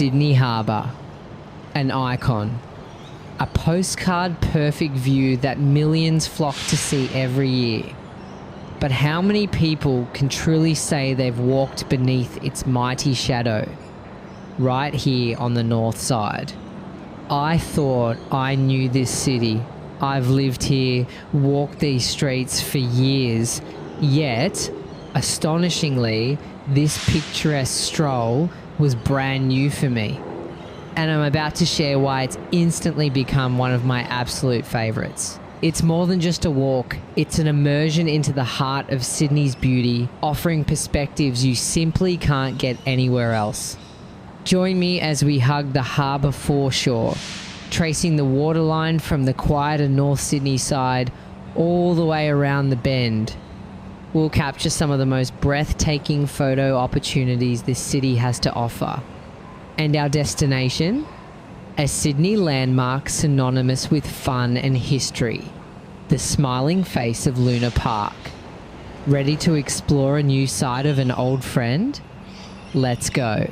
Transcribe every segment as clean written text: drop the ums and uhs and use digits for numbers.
Sydney Harbour, an icon. A postcard perfect view that millions flock to see every year. But how many people can truly say they've walked beneath its mighty shadow? Right here on the Northside. I thought I knew this city. I've lived here, walked these streets for years. Yet, astonishingly, this picturesque stroll was brand new for me. And I'm about to share why it's instantly become one of my absolute favourites. It's more than just a walk, it's an immersion into the heart of Sydney's beauty, offering perspectives you simply can't get anywhere else. Join me as we hug the harbour foreshore, tracing the waterline from the quieter North Sydney side all the way around the bend. We'll capture some of the most breathtaking photo opportunities this city has to offer. And our destination? A Sydney landmark synonymous with fun and history, the smiling face of Luna Park. Ready to explore a new side of an old friend? Let's go.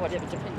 whatever, depending.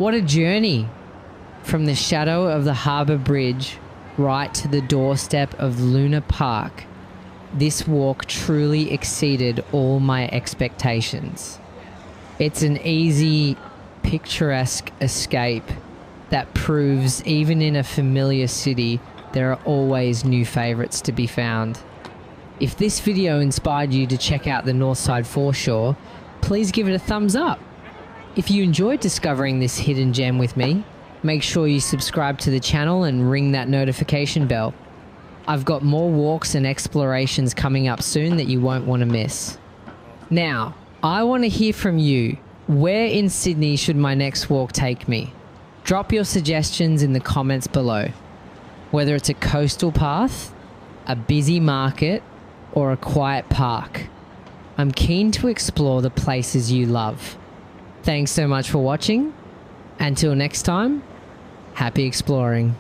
What a journey from the shadow of the Harbour Bridge right to the doorstep of Luna Park. This walk truly exceeded all my expectations. It's an easy, picturesque escape that proves even in a familiar city, there are always new favourites to be found. If this video inspired you to check out the Northside Foreshore, please give it a thumbs up. If you enjoyed discovering this hidden gem with me, make sure you subscribe to the channel and ring that notification bell. I've got more walks and explorations coming up soon that you won't want to miss. Now, I want to hear from you. Where in Sydney should my next walk take me? Drop your suggestions in the comments below. Whether it's a coastal path, a busy market, or a quiet park, I'm keen to explore the places you love. Thanks so much for watching. Until next time, happy exploring.